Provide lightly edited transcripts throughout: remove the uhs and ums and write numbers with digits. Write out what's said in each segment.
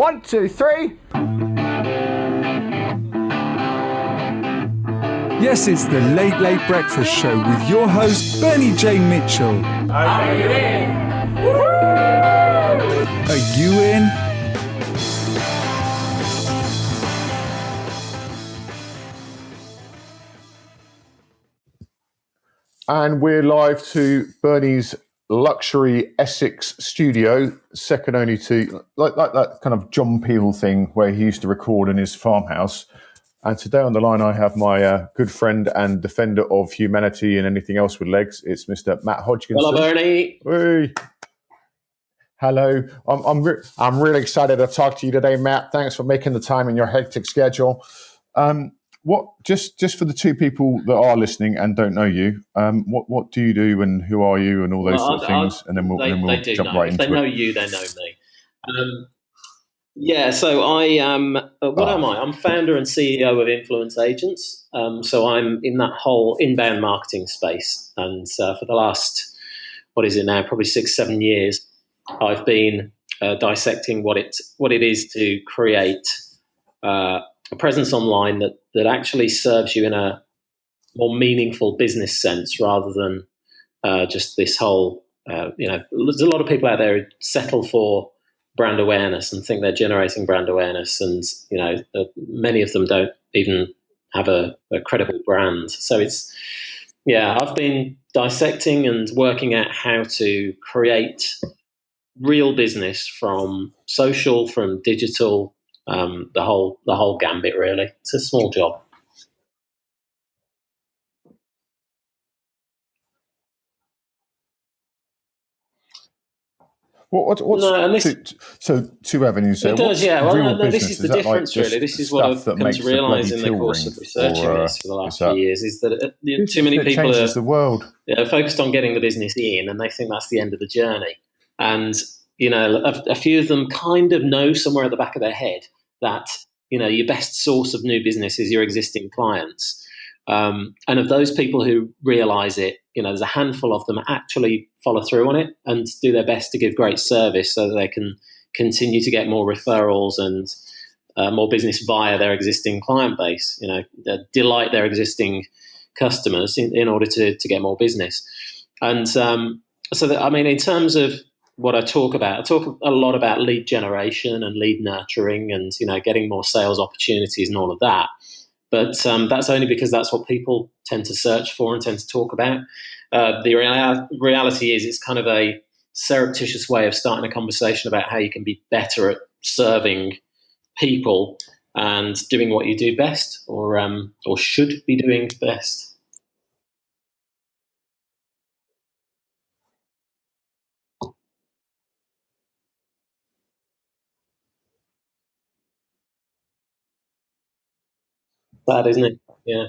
1, 2, 3. Yes, it's the Late Late Breakfast Show with your host, Bernie J. Mitchell. Are you in? Are you in? And we're live to Bernie's luxury Essex studio, second only to like that kind of John Peel thing where he used to record in his farmhouse. And today on the line, I have my good friend and defender of humanity and anything else with legs. It's Mr. Matt Hodkinson. Hello, Bernie. Hey. Hello. I'm really excited to talk to you today, Matt. Thanks for making the time in your hectic schedule. Just for the two people that are listening and don't know you, what do you do and who are you and all those sort of things, and then we'll jump right into it. If they know you, they know me. So I am. What am I? I'm founder and CEO of Influence Agents. So I'm in that whole inbound marketing space, and for the last, what is it now? Probably 6-7 years, I've been dissecting what it is to create a presence online that actually serves you in a more meaningful business sense, rather than just this whole. There's a lot of people out there who settle for brand awareness and think they're generating brand awareness, and many of them don't even have a credible brand. So I've been dissecting and working out how to create real business from social, from digital, the whole gambit really. It's a small job. So two avenues there. It does, yeah. Well, this is the difference, really. This is what I've come to realise in the course of researching this for the last few years, is that too many people are the world. Focused on getting the business in, and they think that's the end of the journey. And, a few of them kind of know somewhere at the back of their head that, your best source of new business is your existing clients. And of those people who realise it, there's a handful of them actually follow through on it and do their best to give great service so that they can continue to get more referrals and more business via their existing client base, delight their existing customers in order to get more business. And in terms of what I talk a lot about lead generation and lead nurturing and, getting more sales opportunities and all of that. But that's only because that's what people tend to search for and tend to talk about. The reality is it's kind of a surreptitious way of starting a conversation about how you can be better at serving people and doing what you do best, or should be doing best. Sad, isn't it? Yeah.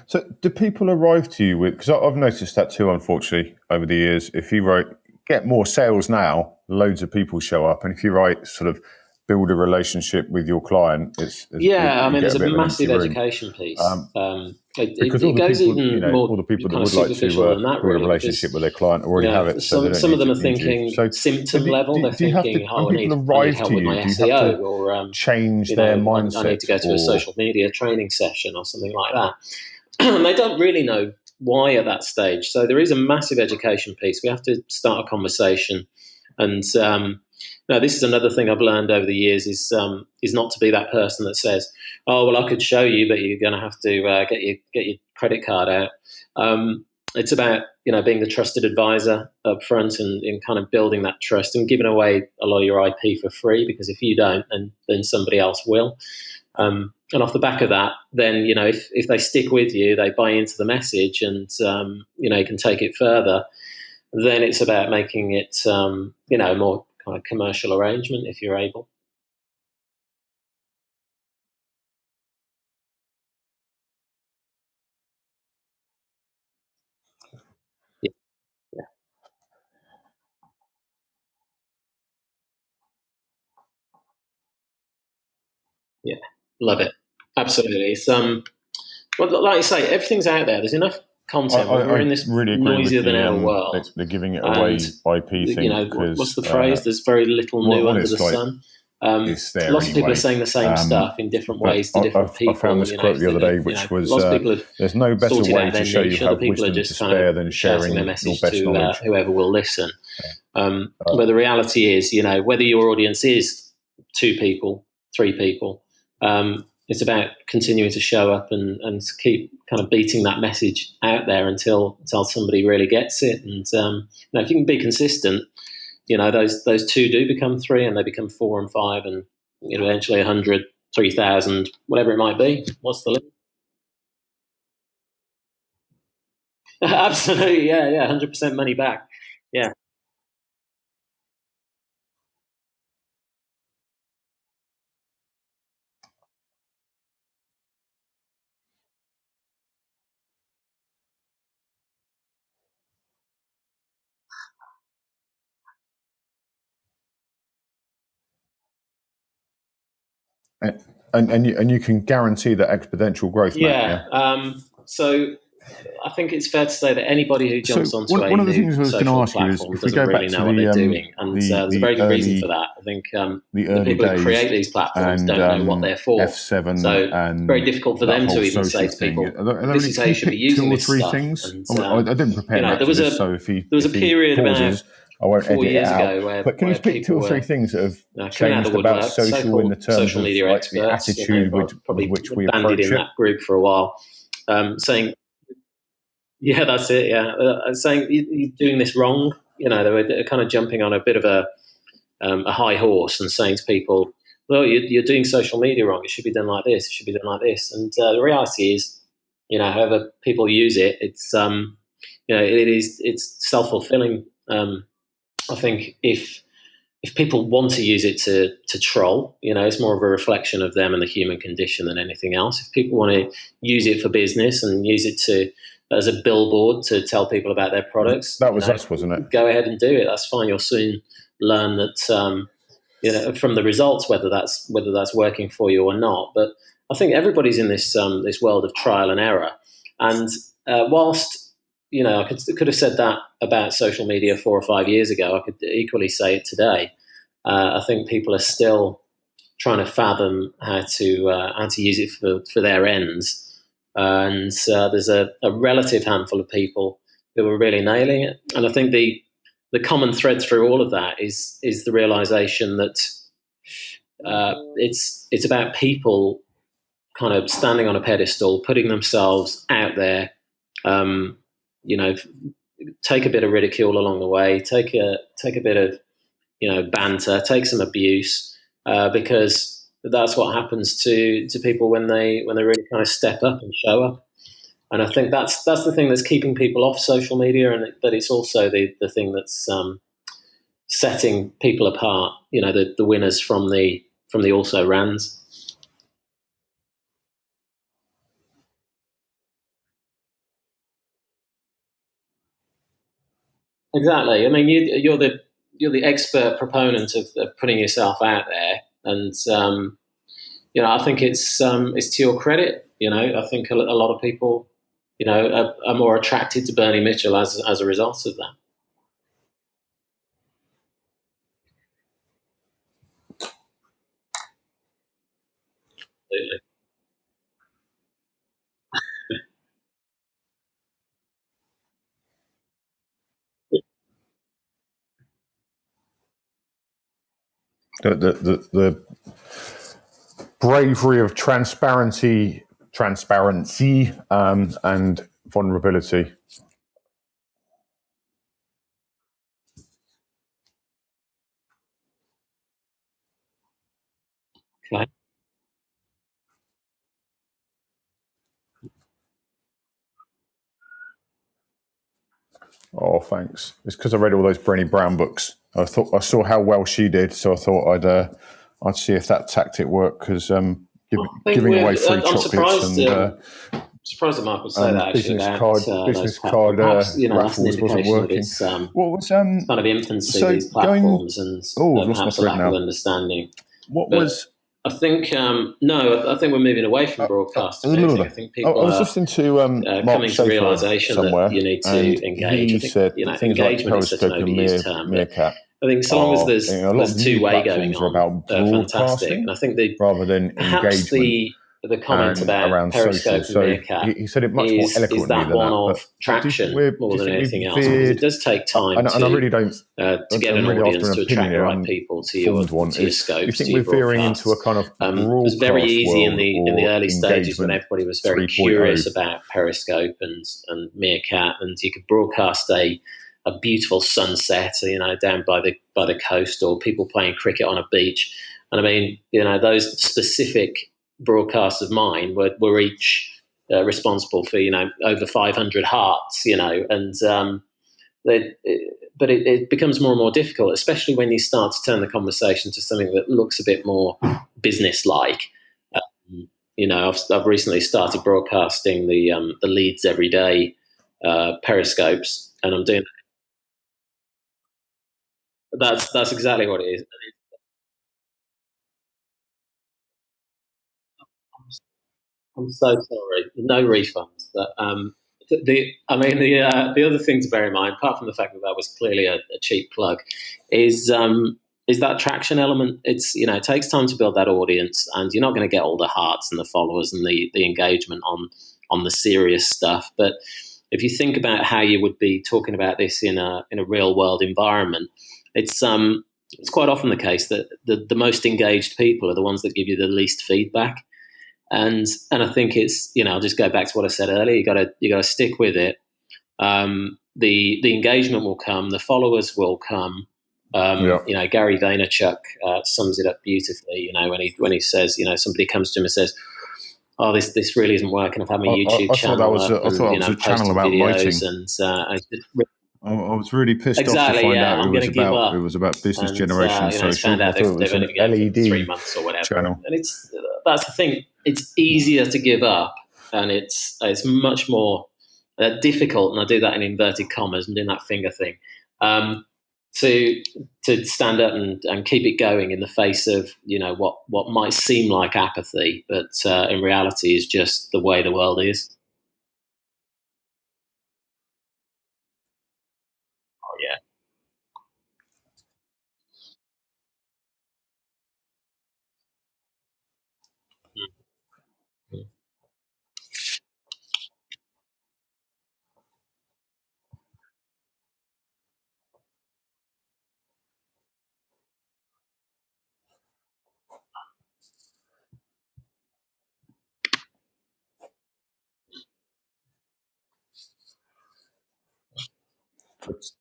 So do people arrive to you with, because I've noticed that too, unfortunately, over the years, if you write, get more sales now, loads of people show up. And if you write sort of build a relationship with your client, there's a massive education piece. Because all the people that would like to build a relationship with their client already have it. Some of them are thinking symptom level. They're thinking, I need help with my SEO, or change their mindset. I need to go to a social media training session or something like that. And they don't really know why at that stage. So there is a massive education piece. We have to start a conversation. And this is another thing I've learned over the years is not to be that person that says, "Oh, well, I could show you, but you're going to have to get your credit card out." It's about being the trusted advisor up front and kind of building that trust and giving away a lot of your IP for free, because if you don't, then somebody else will. And off the back of that, then, if they stick with you, they buy into the message and, you can take it further, then it's about making it, more kind of commercial arrangement if you're able. Yeah, love it. Absolutely. It's well, like you say, everything's out there. There's enough content. We're in this really noisier than ever world. They're giving it away IP thing. What's the phrase? There's very little new under the sun. is there. Lots of people anyway. are saying the same stuff in different ways to different people. I found this quote the other day, which was, "There's no better way to show you have wisdom to spare than sharing their your message best to knowledge." whoever will listen. But the reality is, whether your audience is 2 people, 3 people, it's about continuing to show up and keep kind of beating that message out there until somebody really gets it. And if you can be consistent, those 2 do become 3, and they become 4 and 5, and eventually 100, 3,000, whatever it might be. What's the limit? Absolutely, yeah, 100% money back. Yeah. And you can guarantee that exponential growth, Matt. Yeah. So I think it's fair to say that anybody who jumps onto one of the things I was going to ask you is, if we go back to what they're doing, and there's a very good reason for that. I think the people who create these platforms don't know what they're for. F7, so and very difficult for them to even say to people, "This is how you should be using this stuff." Things? And, I didn't prepare there was a period pauses, I won't 4 edit years it out. ago where, but can you speak 2 or 3 things that have changed about social in the terms of the attitude with which we approach in it? that group for a while, saying, "Yeah, that's it. Yeah, saying you're doing this wrong." They were kind of jumping on a bit of a high horse and saying to people, "Well, you're doing social media wrong. It should be done like this. It should be done like this." And the reality is, however people use it, it's it's self-fulfilling. I think if people want to use it to troll, it's more of a reflection of them and the human condition than anything else. If people want to use it for business and use it as a billboard to tell people about their products, that was us, wasn't it? Go ahead and do it. That's fine. You'll soon learn that from the results whether that's working for you or not. But I think everybody's in this world of trial and error, and whilst I could have said that about social media 4 or 5 years ago, I could equally say it today. I think people are still trying to fathom how to use it for their ends, and there's a relative handful of people who are really nailing it. And I think the common thread through all of that is the realization that it's about people kind of standing on a pedestal, putting themselves out there. Take a bit of ridicule along the way, take a bit of banter, take some abuse, because that's what happens to people when they really kind of step up and show up. And I think that's the thing that's keeping people off social media, and but it's also the thing that's setting people apart. The winners from the also rans. Exactly. I mean, you're the expert proponent of putting yourself out there, and I think it's to your credit. I think a lot of people, are more attracted to Bernie Mitchell as a result of that. Absolutely. The bravery of transparency, and vulnerability. Okay. Oh, thanks. It's because I read all those Brené Brown books. I saw how well she did, so I thought I'd see if that tactic worked, because giving away free chocolates and I'm surprised that Mark would say that. Business card raffles wasn't working. What was kind of infancy of these platforms and perhaps a lack of understanding. I think I think we're moving away from broadcast. I think people I was listening to coming to realization somewhere, that you need to engage. He said things like Periscope and Meerkat I think so long as a lot of there's new two-way going platforms are on, about fantastic. broadcasting And I think rather than perhaps engagement the comment and about around Periscope social. and So Meerkat he said it much more is eloquently that than one that. of But do you think traction more than anything else, because it does take time and I really don't. to get I'm an really after audience an to opinion attract the here. right people to Formed one your is, do you scopes, think to we're your veering broadcasts. into a kind of It was very broadcast easy in world the or early stages when engagement everybody was very 3.0? curious about Periscope and Meerkat, and you could broadcast a beautiful sunset, down by the coast, or people playing cricket on a beach. And I mean, those specific broadcasts of mine were each responsible for over 500 hearts, and but it becomes more and more difficult, especially when you start to turn the conversation to something that looks a bit more business-like. I've recently started broadcasting the Leeds Everyday periscopes, and I'm doing that's exactly what it is. I'm so sorry. No refunds. But the other thing to bear in mind, apart from the fact that that was clearly a cheap plug, is that traction element. It's it takes time to build that audience, and you're not going to get all the hearts and the followers and the engagement on the serious stuff. But if you think about how you would be talking about this in a real world environment, it's quite often the case that the most engaged people are the ones that give you the least feedback. And I think it's I'll just go back to what I said earlier. You got to stick with it. The engagement will come, the followers will come. Gary Vaynerchuk sums it up beautifully. When he says somebody comes to him and says, "Oh, this really isn't working. I've had my YouTube channel." I thought that was a channel about videos lighting. I was really pissed exactly, off to find yeah, out I'm it going to give up. was about business And, generation and it's social. found out I thought it was they've an only been going for 3 LED months or whatever. channel. And that's the thing. It's easier to give up, and it's much more difficult. And I do that in inverted commas. I'm doing that finger thing. To stand up and keep it going in the face of what might seem like apathy, but in reality is just the way the world is. Oh yeah. Mm.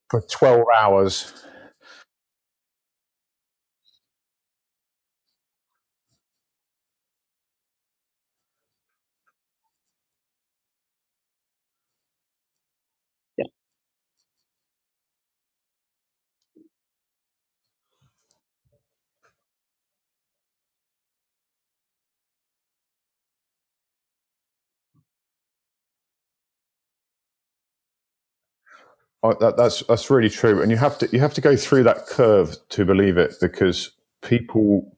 For 12 hours. Yeah. That's really true, and you have to go through that curve to believe it, because people.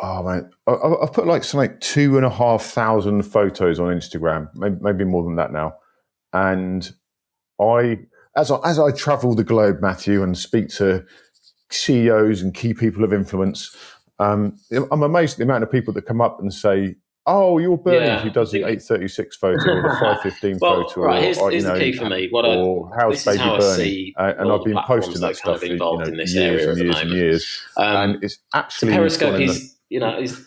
Oh man, I've put like something like 2,500 photos on Instagram, maybe more than that now, and as I travel the globe, Matthew, and speak to CEOs and key people of influence, I'm amazed at the amount of people that come up and say, "Oh, you're Bernie who does the 836 photo or the 515 photo." Right, here's the key for me. How's this is Baby how I Bernie? see And I've been platforms posting that that are kind stuff of involved for in this years area and at the years and moment. years, and it's actually Periscope gone in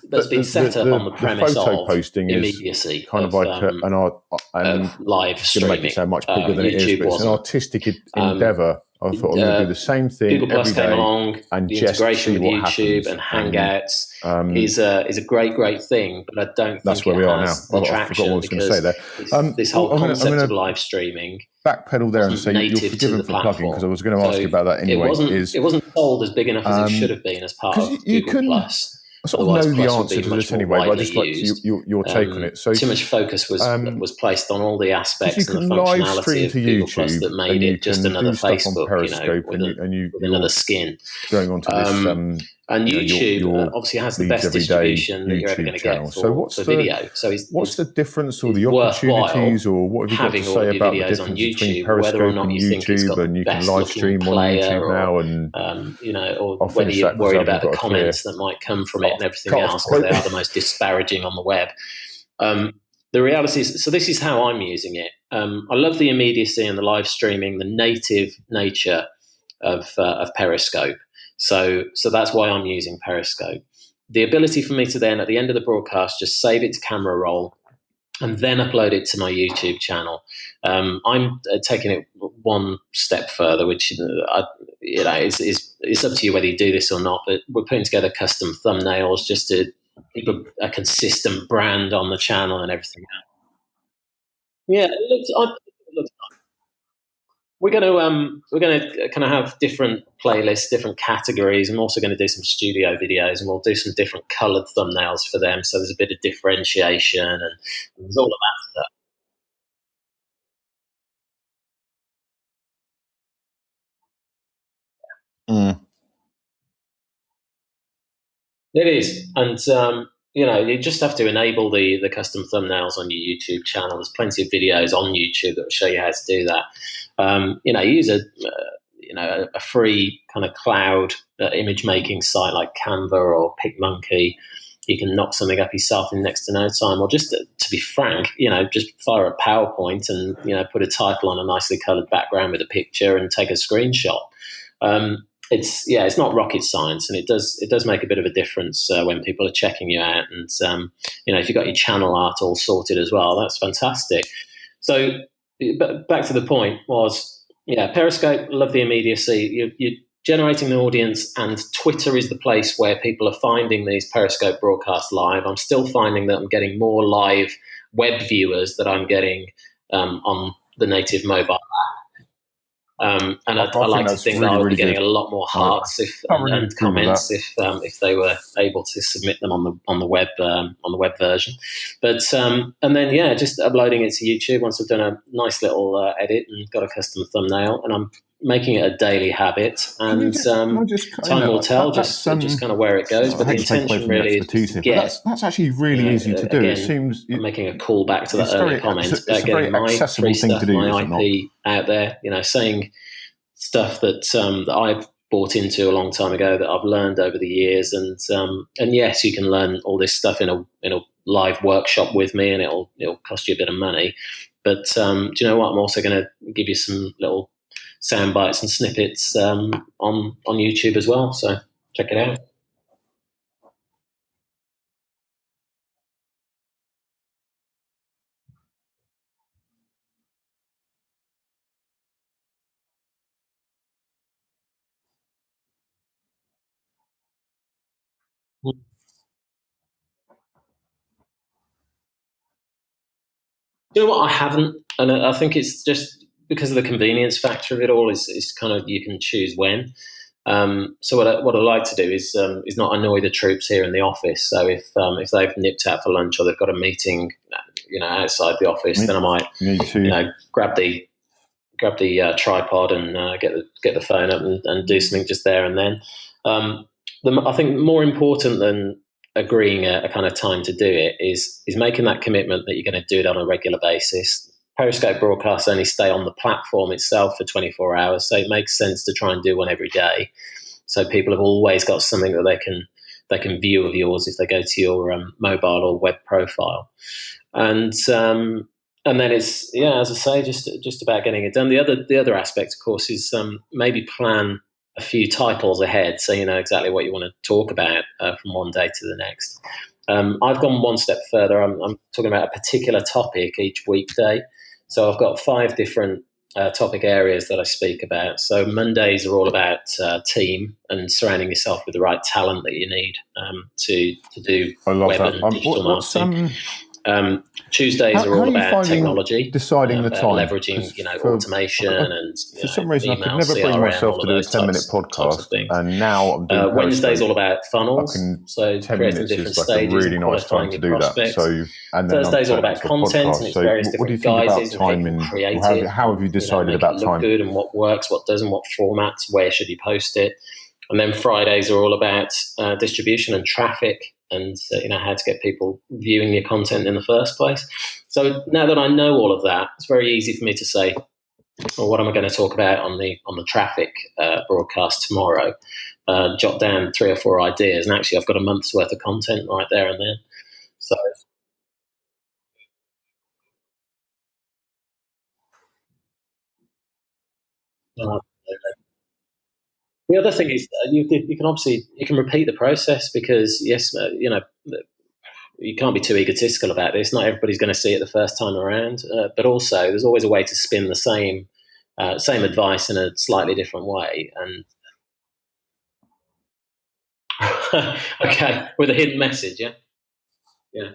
that's been set up on the premise photo of posting immediacy, is kind of like an art, and of live it's going to make it streaming. sound much bigger than it is, YouTube but it's an wasn't. artistic endeavor. I thought I'm going to do the same thing Google Plus every day came along. and The just integration see with what YouTube happens. and Hangouts is a great thing, but I don't That's think where we are now. has the I forgot traction what I was going to say there. this whole I'm concept gonna of live streaming backpedal there and wasn't say you're native to forgiven the for plugging, because I platform. was going to ask you about that anyway. It wasn't sold as big enough as it should have been as part of you Google can, Plus. I sort of Otherwise, know the Plus would answer be to much this more anyway, but I widely just like used. your take on it. So too much focus was placed on all the aspects you and the can live functionality stream of to Google Plus YouTube, that made and you it just can another do stuff on Facebook, Periscope, with and another skin. going on to this And YouTube your obviously has the Leeds best Everyday distribution that you're ever YouTube going to channel. get So what's for the video. So what's the difference or the worthwhile opportunities, or what have you got to having all say of your about the videos on difference between YouTube, whether or Periscope not and you think it's got YouTube, the and you can best live looking stream on player, YouTube or now? And or I'll whether finish you're that 'cause worried I've about the got a clear comments that might come from it and everything cut-off else, because point. they are the most disparaging on the web. The reality is, so this is how I'm using it. I love the immediacy and the live streaming, the native nature of Periscope. So that's why I'm using Periscope. The ability for me to then, at the end of the broadcast, just save it to camera roll and then upload it to my YouTube channel. I'm taking it one step further, which it's up to you whether you do this or not. But we're putting together custom thumbnails just to keep a consistent brand on the channel and everything else. Yeah, it looks we're going to kind of have different playlists, different categories. I'm also going to do some studio videos, and we'll do some different coloured thumbnails for them. So there's a bit of differentiation, and there's all of that stuff. It is, and you just have to enable the custom thumbnails on your YouTube channel. There's plenty of videos on YouTube that will show you how to do that. Use a free kind of cloud image making site like Canva or PicMonkey. You can knock something up yourself in next to no time, or just to be frank, just fire a PowerPoint and put a title on a nicely coloured background with a picture and take a screenshot. It's not rocket science, and it does make a bit of a difference when people are checking you out. And if you've got your channel art all sorted as well, that's fantastic. So, but back to the point was, Periscope, love the immediacy. You're generating the audience, and Twitter is the place where people are finding these Periscope broadcasts live. I'm still finding that I'm getting more live web viewers that I'm getting on the native mobile. And I like to think that I would be getting a lot more hearts and comments if they were able to submit them on the web version. But and then just uploading it to YouTube once I've done a nice little edit and got a custom thumbnail, and I'm making it a daily habit. And time will tell just kind of where it goes. But the intention really is to get. That's actually really easy to do. Again, it seems I'm making a call back to that earlier comment about getting my free stuff, my IP out there. Saying stuff that I've bought into a long time ago that I've learned over the years, and yes, you can learn all this stuff in a live workshop with me, and it'll cost you a bit of money. But do you know what? I'm also going to give you some little sound bites and snippets on YouTube as well. So check it out. You know what? I haven't, and I think it's just because of the convenience factor of it all. Is kind of, you can choose when. So what I like to do is not annoy the troops here in the office. So if they've nipped out for lunch or they've got a meeting, outside the office, then I might grab the tripod and get the phone up and do something just there and then. I think more important than agreeing a kind of time to do it is making that commitment that you're going to do it on a regular basis. Periscope broadcasts only stay on the platform itself for 24 hours, so it makes sense to try and do one every day. So people have always got something that they can view of yours if they go to your mobile or web profile. And then it's, as I say, just about getting it done. The other aspect, of course, is maybe plan a few titles ahead, so you know exactly what you want to talk about from one day to the next. I've gone one step further. I'm talking about a particular topic each weekday. So I've got 5 different topic areas that I speak about. So Mondays are all about team and surrounding yourself with the right talent that you need to do web and digital marketing. Tuesdays are all about technology, deciding the time, leveraging automation and for some reason email, I could never bring CRM, myself to do a 10-minute podcast, and now I'm doing Wednesday's all about funnels, so 10 creating minutes different is like stages, a really nice time to do that. So, and then Thursday's all about content and its various what do you different think guises about time and and create it. how have you decided make about it look time? good and what works, what doesn't, what formats, where should you post it. And then Fridays are all about distribution and traffic, and how to get people viewing your content in the first place. So now that I know all of that, it's very easy for me to say, well, what am I going to talk about on the traffic broadcast tomorrow? Jot down 3 or 4 ideas, and actually I've got a month's worth of content right there and then. So the other thing is you can obviously repeat the process, because yes, you can't be too egotistical about this. Not everybody's going to see it the first time around, but also there's always a way to spin the same advice in a slightly different way. And okay, with a hidden message, yeah, yeah.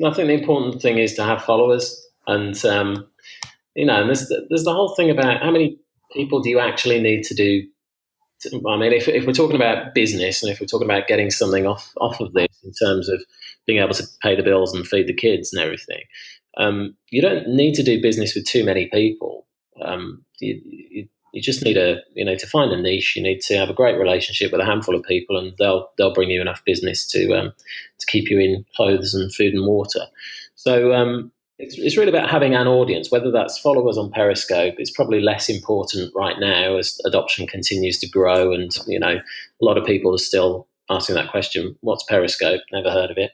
I think the important thing is to have followers, and and there's the whole thing about how many people do you actually need to do. I mean, if we're talking about business, and if we're talking about getting something off of this in terms of being able to pay the bills and feed the kids and everything, you don't need to do business with too many people. You just need to find a niche. You need to have a great relationship with a handful of people, and they'll bring you enough business to keep you in clothes and food and water. So it's really about having an audience, whether that's followers on Periscope. It's probably less important right now as adoption continues to grow, and a lot of people are still asking that question: what's Periscope? Never heard of it.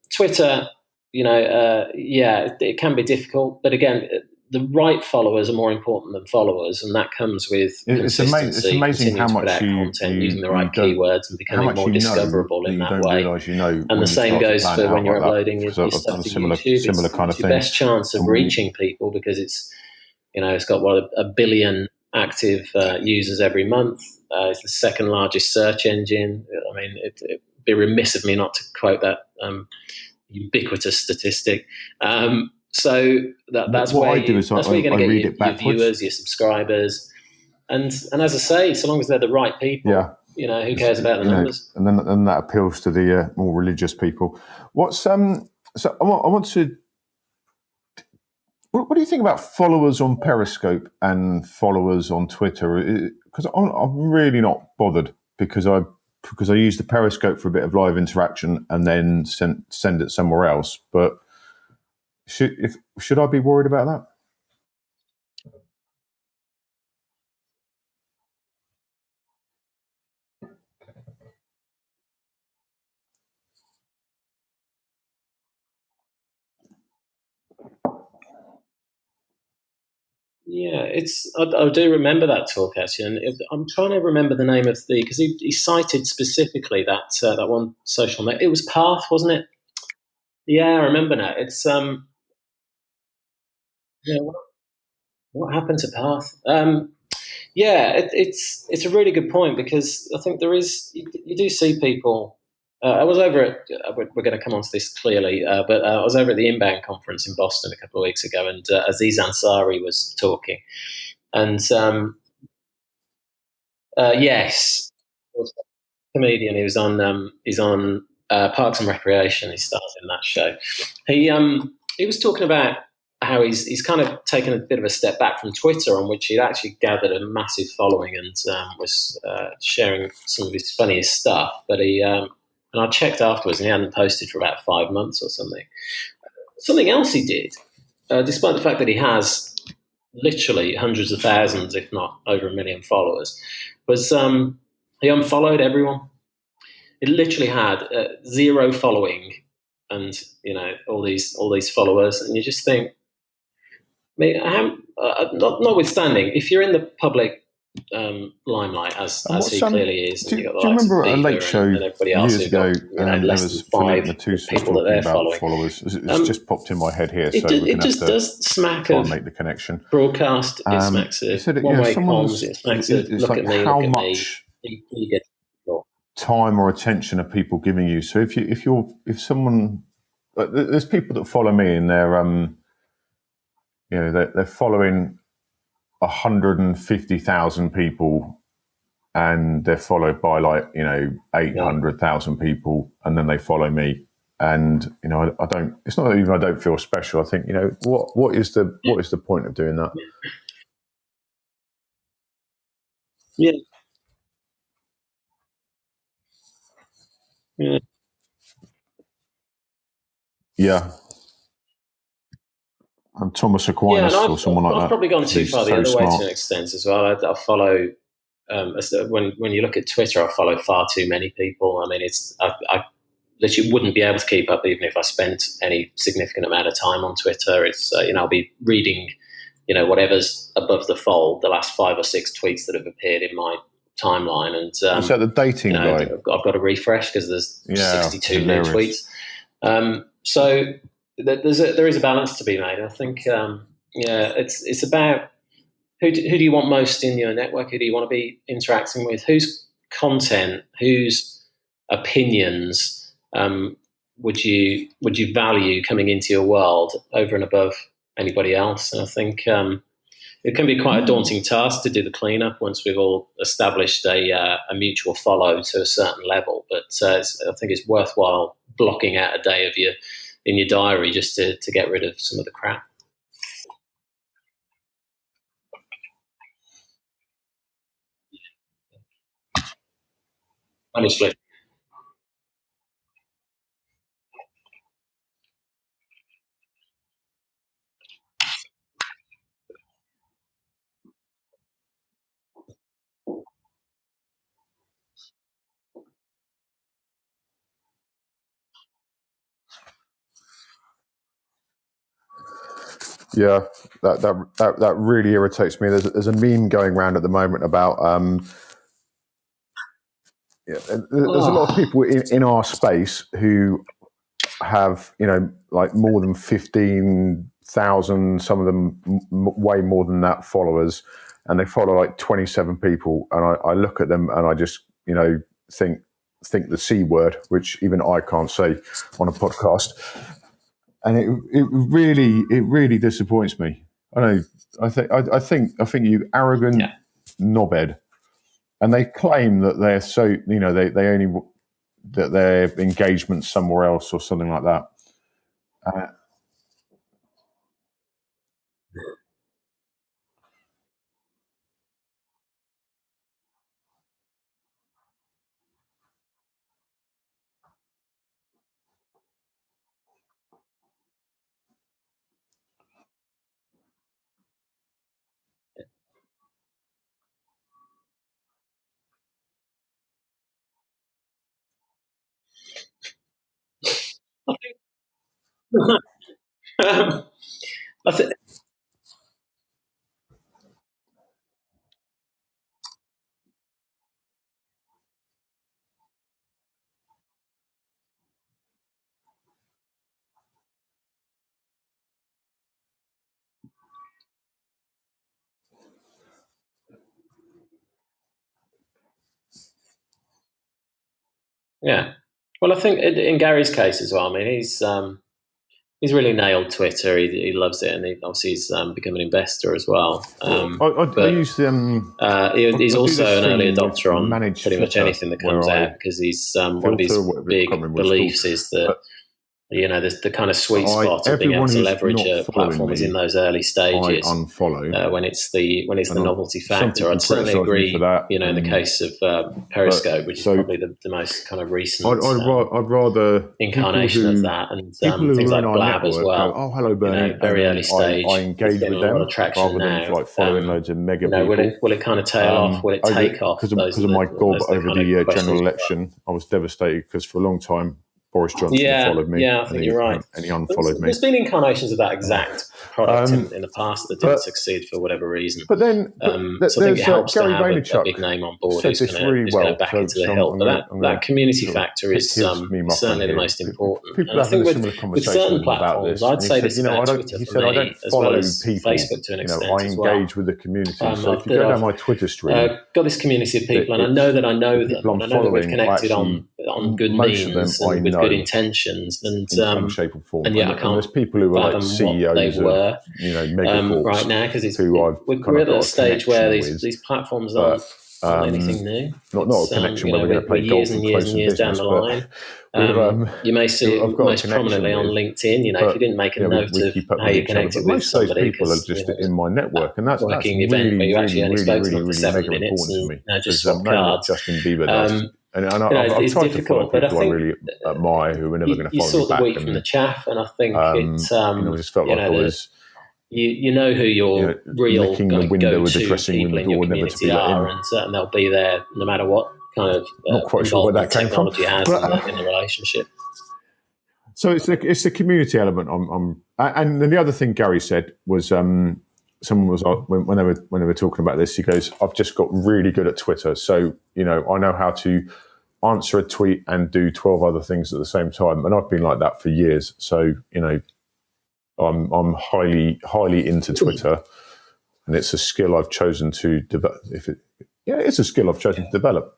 Twitter, it can be difficult, but again, the right followers are more important than followers, and that comes with consistency. It's amazing how much content, using the right keywords, and becoming more discoverable in that way. And the same goes for when you're uploading your stuff to YouTube. Similar kind of it's your thing. best chance of reaching people, because it's got a billion active users every month. It's the second largest search engine. I mean, it'd be remiss of me not to quote that ubiquitous statistic. So that's what where I do is that's where you're going to get your backwards. viewers, your subscribers, and as I say, so long as they're the right people, who cares about the numbers? And then that appeals to the more religious people. What's so I want to. What do you think about followers on Periscope and followers on Twitter? Because I'm really not bothered, because I use the Periscope for a bit of live interaction and then send it somewhere else. But should I be worried about that? Yeah, I do remember that talk, actually, and I'm trying to remember the name of because he cited specifically that one social net. It was Path, wasn't it? Yeah, I remember now. It's yeah, what happened to Path? It's a really good point, because I think there is you do see people. I was over at we're going to come on to this clearly, but I was over at the Inbound conference in Boston a couple of weeks ago, and Aziz Ansari was talking, and yes, comedian. He's on Parks and Recreation. He started in that show. He was talking about how he's kind of taken a bit of a step back from Twitter, on which he'd actually gathered a massive following, and was sharing some of his funniest stuff. But and I checked afterwards, and he hadn't posted for about 5 months or something. Something else he did, despite the fact that he has literally hundreds of thousands, if not over 1 million followers, was he unfollowed everyone. It literally had zero following, and all these followers, and you just think, I mean, notwithstanding, if you're in the public limelight, as he clearly is, do you remember a late show and everybody else years ago? less than 5 people that they're following. Followers. It's just popped in my head here, so it just does smack of make the connection. Broadcast. It smacks of one-way comms. It smacks of look at me, how look at much me. You get time or attention are people giving you? So if someone, there's people that follow me, and they're they're following 150,000 people, and they're followed by 800,000 people, and then they follow me. And I don't. It's not even I don't feel special. I think what is the point of doing that? Yeah. Yeah. Yeah. And Thomas Aquinas or someone like that. I've probably gone too far the other way smart. to an extent as well. I follow. When you look at Twitter, I follow far too many people. I mean, I literally wouldn't be able to keep up even if I spent any significant amount of time on Twitter. It's I'll be reading, whatever's above the fold, the last 5 or 6 tweets that have appeared in my timeline, and is that the dating guy? I've got to refresh because there's 62 hilarious. new tweets. So there is a balance to be made. I think it's about who do you want most in your network? Who do you want to be interacting with? Whose content, whose opinions would you value coming into your world over and above anybody else? And I think it can be quite a daunting task to do the cleanup once we've all established a mutual follow to a certain level. But I think it's worthwhile blocking out a day in your diary just to get rid of some of the crap. Honestly. Yeah, that really irritates me. There's a meme going around at the moment about there's a lot of people in our space who have more than 15,000, some of them way more than that followers, and they follow 27 people, and I look at them and I just think the C word, which even I can't say on a podcast. And it really disappoints me. I think you arrogant knobhead, and they claim that they're so they only that their engagement's somewhere else or something like that. I think. Yeah. Well, I think in Gary's case as well. I mean, he's really nailed Twitter. He loves it, and obviously he's become an investor as well. I use he's also an early adopter on pretty much Twitter, anything that comes out, because he's one of his big beliefs is that there's the kind of sweet spot of being able to leverage a platform is in those early stages. When it's the novelty factor. I'd certainly agree. In the case of Periscope, which is probably the most kind of recent I'd rather incarnation of that, and things like Blab as well. Oh, hello, Bernie. Very early stage. I engage with them a lot of traction rather now. than following loads of mega people. Will it kind of tail off? Will it take off? Because of my gob over the general election, I was devastated because for a long time Boris Johnson followed me. Yeah, I think you're right. And he unfollowed me. There's been incarnations of that exact product in the past that didn't succeed for whatever reason. But then, so I think it helps Gary to have Vaynerchuk a big name on board said who's this really going well. to back into the hill. But that community factor is certainly the most important. People and I think with certain platforms, I'd say this about Twitter for me, I don't as follow well as people. Facebook to an extent I as well. engage with the community. So if you go down my Twitter stream, got this community of people, and I know that I know them, and I know that we've connected on on good most of them means I and with know good intentions, and in some shape or form. and yeah, I And can't there's people who are like fathom CEOs what they were of megacorps right now, because who I've we're kind of at a got a stage where connection with, these platforms but aren't anything new. not a connection where we're going to play years golf and and years close and the years down business, the but line. we're, You may see I've it got a most connection prominently on with, LinkedIn. If but, you didn't make a note we of keep up how with you each other. connected But with most of those somebody, people are because just in my network, and that's working really, event where you actually only really, spoke to really, them for really 7 mega minutes important to and me. just Because swap knowing what cards. Justin Bieber does, and I've It's tried to follow difficult, but I people I think really admire who are never going to you follow me sort the back, wheat from and the chaff, and I think it's I just felt like I was you know who your real licking the kind of window of the go-to dressing room people in your door, never to be community let are, in. and they'll be there no matter what kind of Not quite sure where that came from, technology has but in the relationship. so it's the community element. And then the other thing Gary said was someone was when they were talking about this, he goes, "I've just got really good at Twitter, so I know how to answer a tweet and do 12 other things at the same time." And I've been like that for years, so I'm highly into Twitter, and it's a skill I've chosen to develop. It's a skill I've chosen to develop.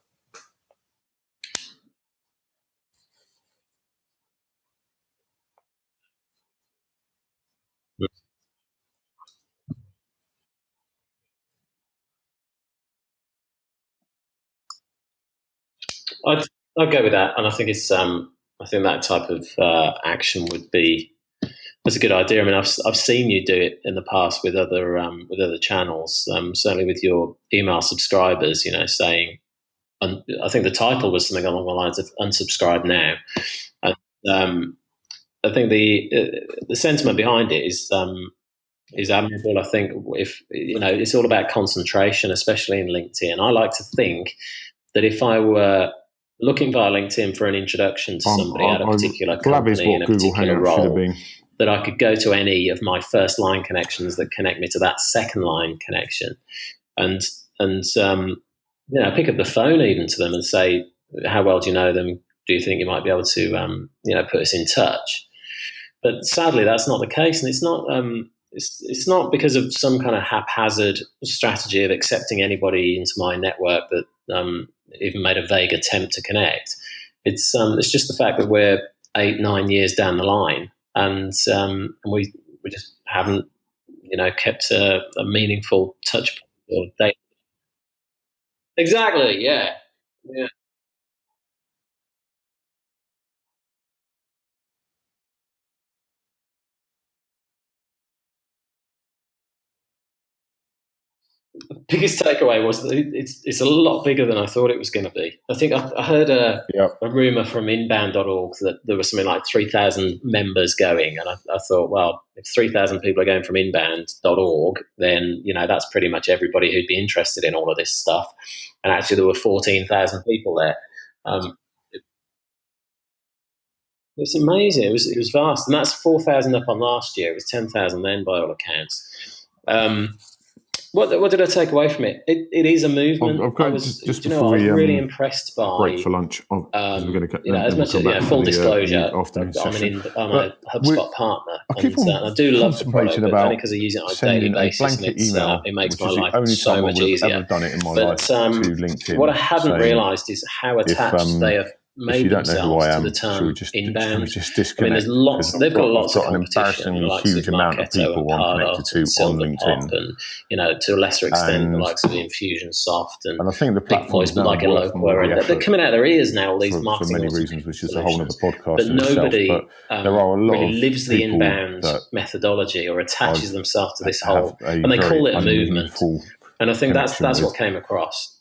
I'd go with that, and I think I think that type of action would be that's a good idea. I mean, I've seen you do it in the past with other channels. Certainly with your email subscribers, saying, I think the title was something along the lines of "unsubscribe now." And I think the sentiment behind it is admirable. I think if it's all about concentration, especially in LinkedIn. I like to think that if I were looking via LinkedIn for an introduction to somebody at a particular company in a Google particular Hangouts should have role, been. that I could go to any of my first line connections that connect me to that second line connection, and pick up the phone even to them and say, how well do you know them? Do you think you might be able to put us in touch? But sadly, that's not the case, and it's not. It's not because of some kind of haphazard strategy of accepting anybody into my network that even made a vague attempt to connect. It's just the fact that we're 8-9 years down the line, and we just haven't kept a meaningful touch point or date. Exactly. Yeah. Yeah. Biggest takeaway was that it's a lot bigger than I thought it was going to be. I think I heard a rumor from inbound.org that there was something like 3,000 members going, and I thought, well, if 3,000 people are going from inbound.org, then that's pretty much everybody who'd be interested in all of this stuff. And actually, there were 14,000 people there. It's amazing. It was vast, and that's 4,000 up on last year. It was 10,000 then, by all accounts. What did I take away from it? It is a movement. I was really impressed by break for lunch. As much as full disclosure, I'm a HubSpot partner, and I do love the product, but only because I use it on a daily basis, and it makes my life so much easier. Done it in my life to LinkedIn. What I hadn't realised is how attached they have made themselves to the term inbound. There's lots. They've got lots of competition. The likes of Marketo and Pardot and Silverpop, and to a lesser extent the likes of Infusionsoft and I think the big boys like Eloqua, and they're coming out of their ears now. All these marketing for many reasons, which is a whole other podcast. But nobody there are a lot really of lives the inbound methodology or attaches themselves to this whole, and they call it a movement. And I think that's what came across.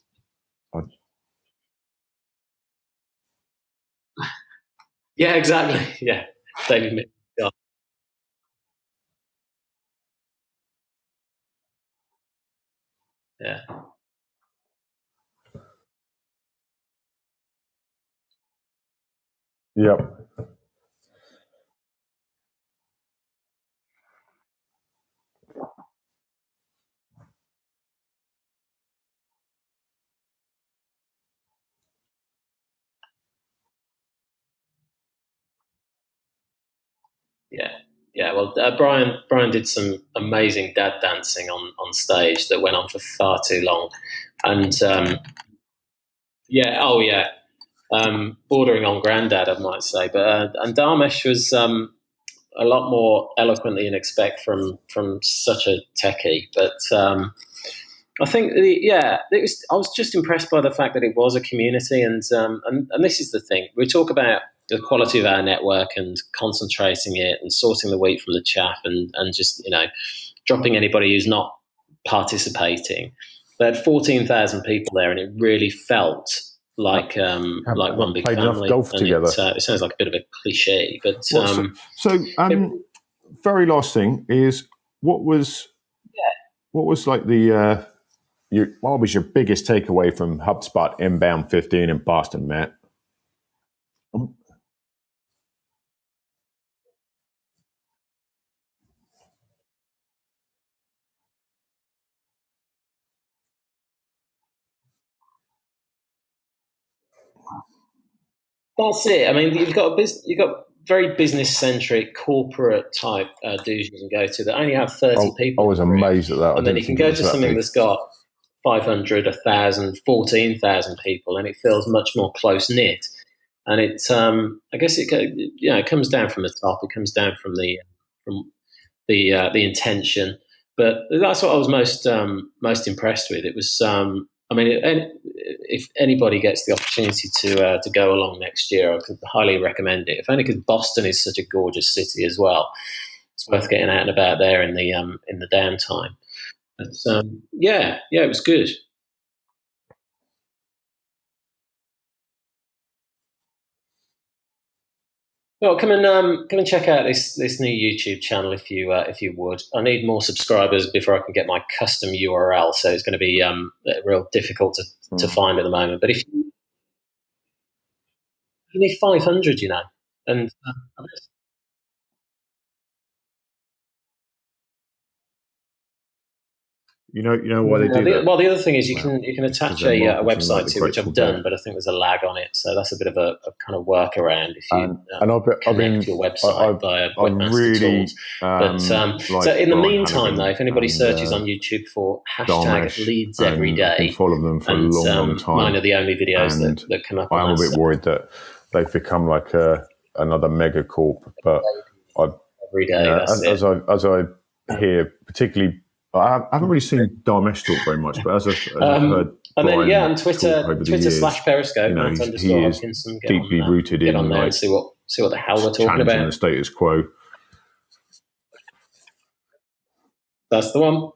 Yeah, exactly. Yeah, David. Yeah. Yep. Yeah. Well, Brian did some amazing dad dancing on stage that went on for far too long, and yeah, bordering on granddad, I might say. But and Dharmesh was a lot more eloquent than you'd expect from such a techie. But I think, I was just impressed by the fact that it was a community, and this is the thing. We talk about the quality of our network and concentrating it and sorting the wheat from the chaff, and just dropping anybody who's not participating. They had 14,000 people there, and it really felt like one big played family. enough golf and together. It sounds like a bit of a cliche, but very last thing is what was like the what was your biggest takeaway from HubSpot Inbound 15 in Boston, Matt? That's it. I mean, you've got very business centric corporate type dues you can go to that only have 30 people. I was amazed at that. And then you can go to something that's got 500, 1,000, 14,000 people, and it feels much more close knit. And it's I guess it comes down from the top. It comes down from the intention. But that's what I was most impressed with. It was if anybody gets the opportunity to go along next year, I could highly recommend it. If only because Boston is such a gorgeous city as well. It's worth getting out and about there in the downtime. But it was good. Well, come and check out this new YouTube channel if you would. I need more subscribers before I can get my custom URL, so it's going to be real difficult to find at the moment. But if you need 500, and You know why they do that? Well, the other thing is you can attach a website to it, which I've done, but I think there's a lag on it, so that's a bit of a kind of workaround if you connect your website via webmaster tools. But so in the meantime, though, if anybody searches on YouTube for hashtag leads every day, follow them for a long time. Mine are the only videos that come up. I'm a bit worried that they've become like another mega corp, but every day. As I hear, particularly. I haven't really seen Dharmesh talk very much, but as I've heard, and then on Twitter / Periscope, he is Hodkinson, deeply rooted in on there and see what the hell we're talking about. The status quo. That's the one.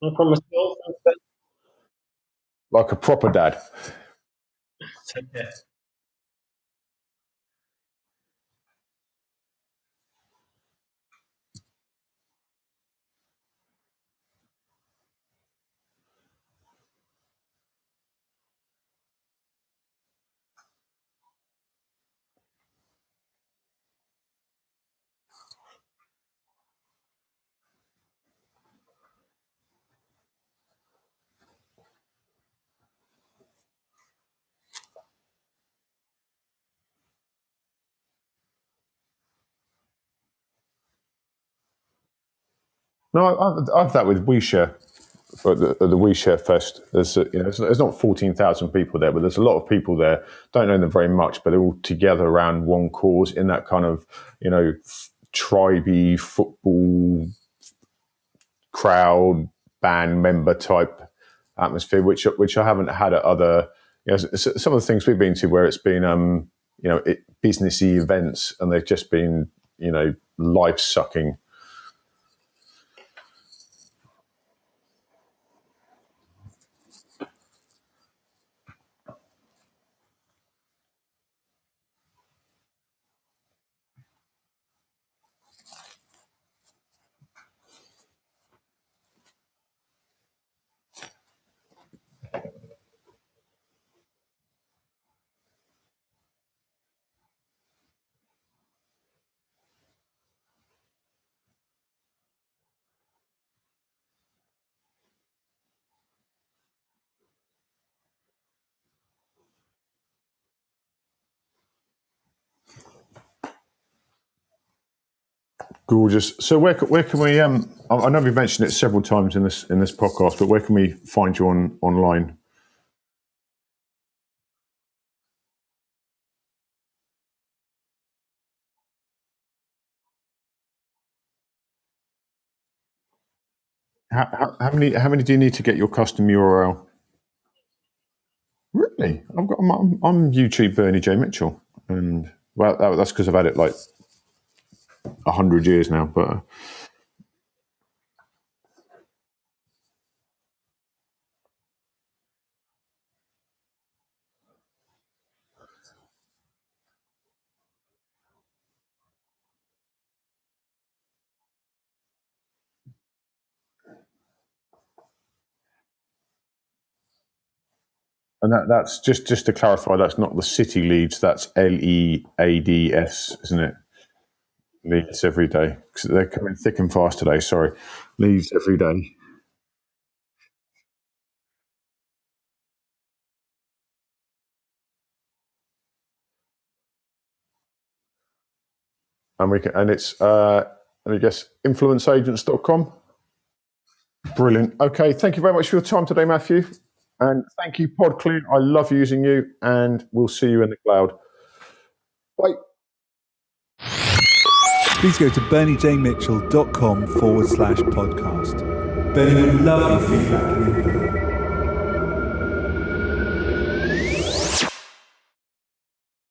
No problem at all. Like a proper dad. Take care. No, I've that with WeShare. But the WeShare Fest, there's not 14,000 people there, but there's a lot of people there. Don't know them very much, but they're all together around one cause in that kind of tribey football crowd band member type atmosphere, which I haven't had at other. Some of the things we've been to where it's been businessy events and they've just been life sucking. Gorgeous. So where can we? I know we've mentioned it several times in this podcast, but where can we find you online? How many do you need to get your custom URL? Really? I'm YouTube Bernie J Mitchell, and well, that's because I've had it like 100 years now. But and that's just to clarify, that's not the city leads. That's LEADS, isn't it? Leads every day. 'Cause they're coming thick and fast today. Sorry, leads every day. And it's let me guess, influenceagents.com. Brilliant. Okay, thank you very much for your time today, Matthew. And thank you, PodClean. I love using you, and we'll see you in the cloud. Bye. Please go to berniejmitchell.com/podcast. Bernie would love your feedback and input.